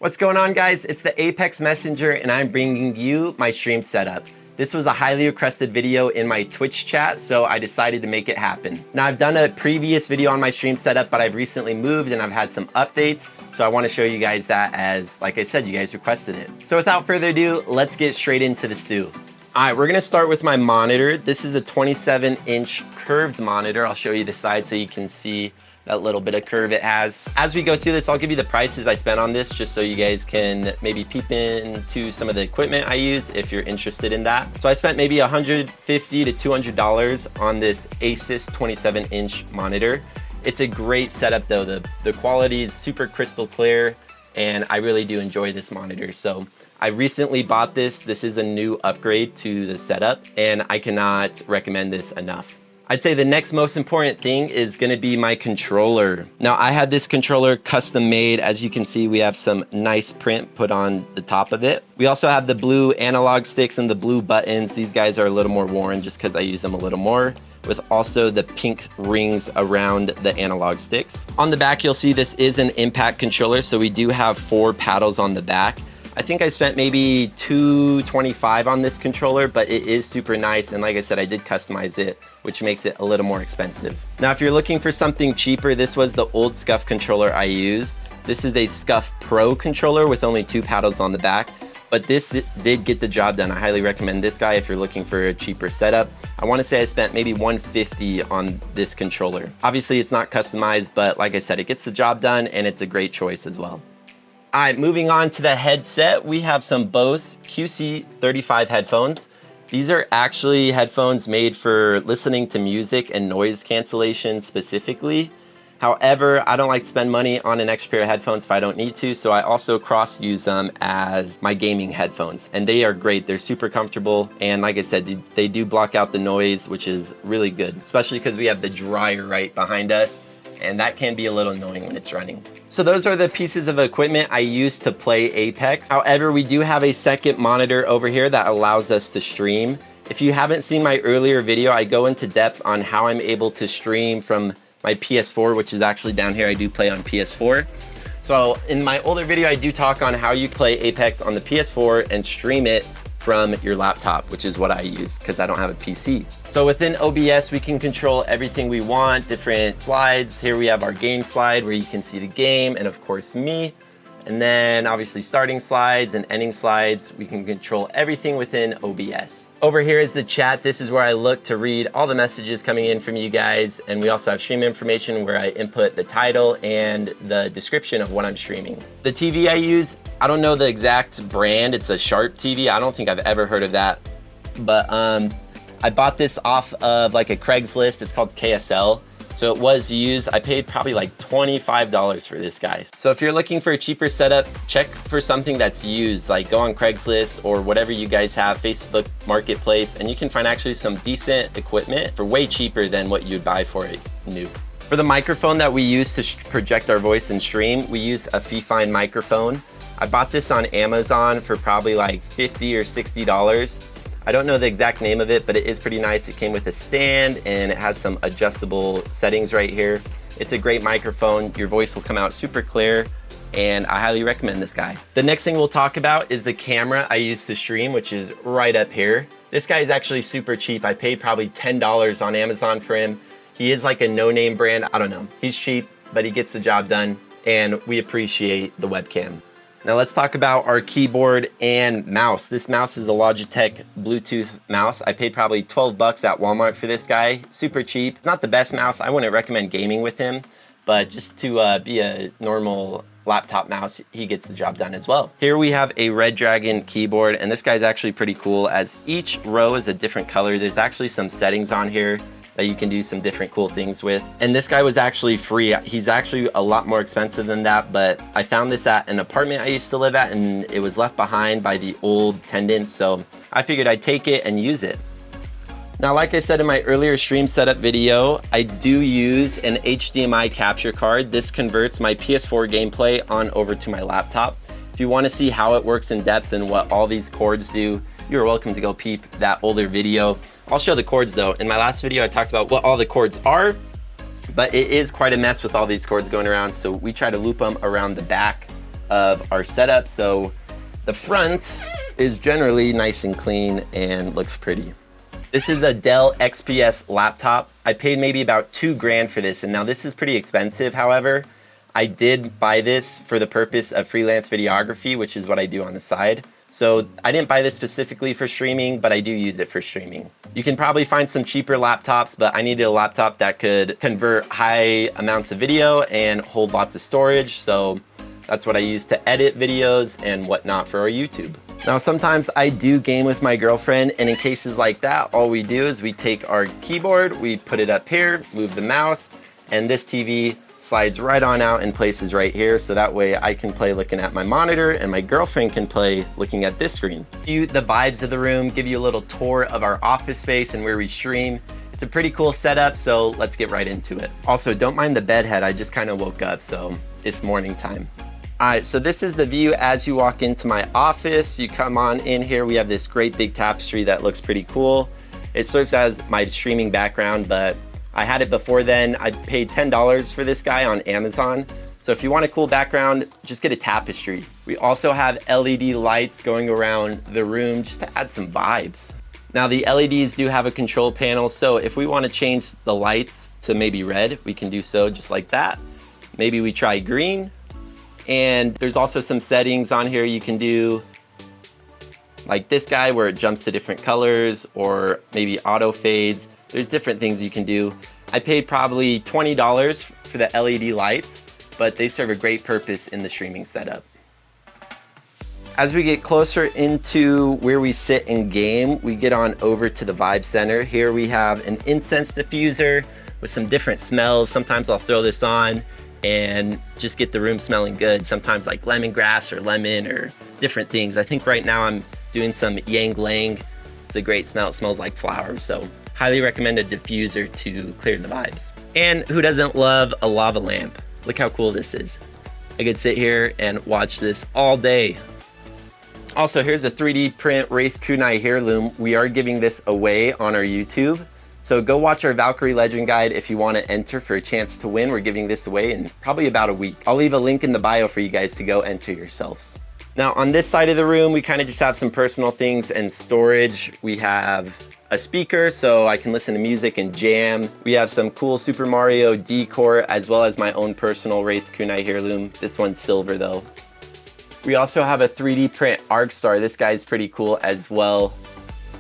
What's going on, guys? It's the Apex Messenger and I'm bringing you my stream setup. This was a highly requested video in my Twitch chat, so I decided to make it happen. Now, I've done a previous video on my stream setup, but I've recently moved and I've had some updates, so I want to show you guys that as, like I said, you guys requested it. So without further ado, let's get straight into the stew. All right, we're gonna start with my monitor. This is a 27-inch curved monitor. I'll show you the side so you can see that little bit of curve it has. As we go through this, I'll give you the prices I spent on this just so you guys can maybe peep into some of the equipment I used if you're interested in that. So I spent maybe $150 to $200 on this Asus 27-inch monitor. It's a great setup though. The quality is super crystal clear and I really do enjoy this monitor. So I recently bought this. This is a new upgrade to the setup and I cannot recommend this enough. I'd say the next most important thing is gonna be my controller. Now, I had this controller custom made. As you can see, we have some nice print put on the top of it. We also have the blue analog sticks and the blue buttons. These guys are a little more worn just because I use them a little more, with also the pink rings around the analog sticks. On the back, you'll see this is an impact controller, so we do have 4 paddles on the back. I think I spent maybe $225 on this controller, but it is super nice. And like I said, I did customize it, which makes it a little more expensive. Now, if you're looking for something cheaper, this was the old SCUF controller I used. This is a SCUF Pro controller with only 2 paddles on the back, but this did get the job done. I highly recommend this guy if you're looking for a cheaper setup. I wanna say I spent maybe $150 on this controller. Obviously, it's not customized, but like I said, it gets the job done and it's a great choice as well. All right, moving on to the headset, we have some Bose QC35 headphones. These are actually headphones made for listening to music and noise cancellation specifically. However, I don't like to spend money on an extra pair of headphones if I don't need to, so I also cross-use them as my gaming headphones. And they are great, they're super comfortable, and like I said, they do block out the noise, which is really good, especially because we have the dryer right behind us, and that can be a little annoying when it's running. So those are the pieces of equipment I use to play Apex. However, we do have a second monitor over here that allows us to stream. If you haven't seen my earlier video, I go into depth on how I'm able to stream from my PS4, which is actually down here. I do play on PS4. So in my older video, I do talk on how you play Apex on the PS4 and stream it from your laptop, which is what I use because I don't have a PC. So within OBS, we can control everything we want, different slides. Here we have our game slide where you can see the game and of course me. And then obviously starting slides and ending slides, we can control everything within OBS. Over here is the chat. This is where I look to read all the messages coming in from you guys. And we also have stream information where I input the title and the description of what I'm streaming. The TV I use, I don't know the exact brand. It's a Sharp TV. I don't think I've ever heard of that. But I bought this off of like a Craigslist. It's called KSL. So it was used. I paid probably like $25 for this, guys. So if you're looking for a cheaper setup, check for something that's used, like go on Craigslist or whatever you guys have, Facebook Marketplace, and you can find actually some decent equipment for way cheaper than what you'd buy for it new. For the microphone that we use to project our voice and stream, we use a Fifine microphone. I bought this on Amazon for probably like $50 or $60. I don't know the exact name of it, but it is pretty nice. It came with a stand and it has some adjustable settings right here. It's a great microphone. Your voice will come out super clear and I highly recommend this guy. The next thing we'll talk about is the camera I use to stream, which is right up here. This guy is actually super cheap. I paid probably $10 on Amazon for him. He is like a no-name brand. I don't know. He's cheap, but he gets the job done and we appreciate the webcam. Now let's talk about our keyboard and mouse. This mouse is a Logitech Bluetooth mouse. I paid probably 12 bucks at Walmart for this guy. Super cheap. Not the best mouse. I wouldn't recommend gaming with him, but just to be a normal laptop mouse, he gets the job done as well. Here we have a Red Dragon keyboard, and this guy's actually pretty cool as each row is a different color. There's actually some settings on here that you can do some different cool things with. And this guy was actually free. He's actually a lot more expensive than that, but I found this at an apartment I used to live at and it was left behind by the old tenants, so I figured I'd take it and use it. Now, like I said in my earlier stream setup video, I do use an HDMI capture card. This converts my PS4 gameplay on over to my laptop. If you want to see how it works in depth and what all these cords do, you're welcome to go peep that older video. I'll show the cords though. In my last video, I talked about what all the cords are, but it is quite a mess with all these cords going around. So we try to loop them around the back of our setup. So the front is generally nice and clean and looks pretty. This is a Dell XPS laptop. I paid maybe about $2,000 for this, and now this is pretty expensive. However, I did buy this for the purpose of freelance videography, which is what I do on the side. So I didn't buy this specifically for streaming, but I do use it for streaming. You can probably find some cheaper laptops, but I needed a laptop that could convert high amounts of video and hold lots of storage. So that's what I use to edit videos and whatnot for our YouTube. Now, sometimes I do game with my girlfriend, and in cases like that, all we do is we take our keyboard, we put it up here, move the mouse, and this TV slides right on out and places right here, so that way I can play looking at my monitor and my girlfriend can play looking at this screen. The vibes of the room, give you a little tour of our office space and where we stream. It's a pretty cool setup, so let's get right into it. Also, don't mind the bed head, I just kind of woke up, so it's morning time. All right, so this is the view as you walk into my office. You come on in here, we have this great big tapestry that looks pretty cool. It serves as my streaming background, but I had it before then. I paid $10 for this guy on Amazon. So if you want a cool background, just get a tapestry. We also have LED lights going around the room just to add some vibes. Now the LEDs do have a control panel, so if we want to change the lights to maybe red, we can do so just like that. Maybe we try green. And there's also some settings on here you can do, like this guy where it jumps to different colors, or maybe auto fades. There's different things you can do. I paid probably $20 for the LED lights, but they serve a great purpose in the streaming setup. As we get closer into where we sit and game, we get on over to the Vibe Center. Here we have an incense diffuser with some different smells. Sometimes I'll throw this on and just get the room smelling good. Sometimes like lemongrass or lemon or different things. I think right now I'm doing some Yang Lang. It's a great smell, it smells like flowers. So highly recommend a diffuser to clear the vibes. And who doesn't love a lava lamp? Look how cool this is. I could sit here and watch this all day. Also, here's a 3D print Wraith Kunai heirloom. We are giving this away on our YouTube. So go watch our Valkyrie Legend Guide if you want to enter for a chance to win. We're giving this away in probably about a week. I'll leave a link in the bio for you guys to go enter yourselves. Now on this side of the room, we kind of just have some personal things and storage. We have a speaker so I can listen to music and jam. We have some cool Super Mario decor, as well as my own personal Wraith Kunai heirloom. This one's silver though. We also have a 3D print Arc Star. This guy's pretty cool as well.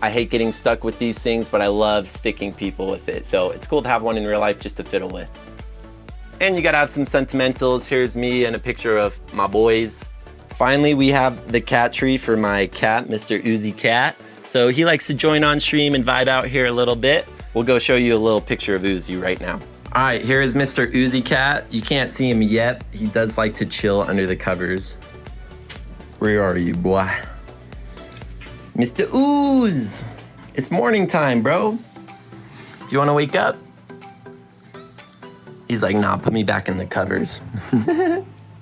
I hate getting stuck with these things, but I love sticking people with it. So it's cool to have one in real life just to fiddle with. And you gotta have some sentimentals. Here's me and a picture of my boys. Finally, we have the cat tree for my cat, Mr. Uzi Cat. So he likes to join on stream and vibe out here a little bit. We'll go show you a little picture of Uzi right now. All right, here is Mr. Uzi Cat. You can't see him yet. He does like to chill under the covers. Where are you, boy? Mr. Ooze, it's morning time, bro. Do you want to wake up? He's like, nah, put me back in the covers.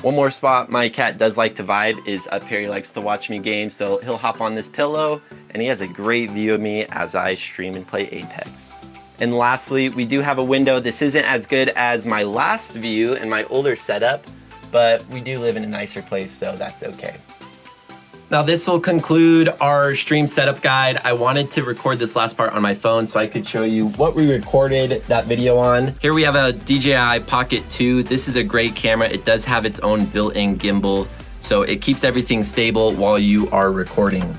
One more spot my cat does like to vibe is up here. He likes to watch me game, so he'll hop on this pillow, and he has a great view of me as I stream and play Apex. And lastly, we do have a window. This isn't as good as my last view in my older setup, but we do live in a nicer place, so that's okay. Now this will conclude our stream setup guide. I wanted to record this last part on my phone so I could show you what we recorded that video on. Here we have a DJI Pocket 2. This is a great camera. It does have its own built-in gimbal, so it keeps everything stable while you are recording.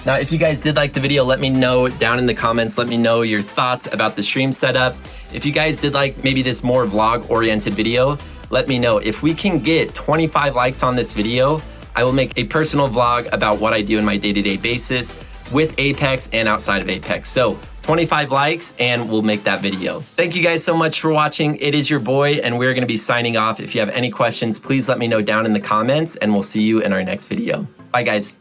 Now, if you guys did like the video, let me know down in the comments. Let me know your thoughts about the stream setup. If you guys did like maybe this more vlog-oriented video, let me know. If we can get 25 likes on this video, I will make a personal vlog about what I do in my day-to-day basis with Apex and outside of Apex. So 25 likes and we'll make that video. Thank you guys so much for watching. It is your boy and we're gonna be signing off. If you have any questions, please let me know down in the comments and we'll see you in our next video. Bye guys.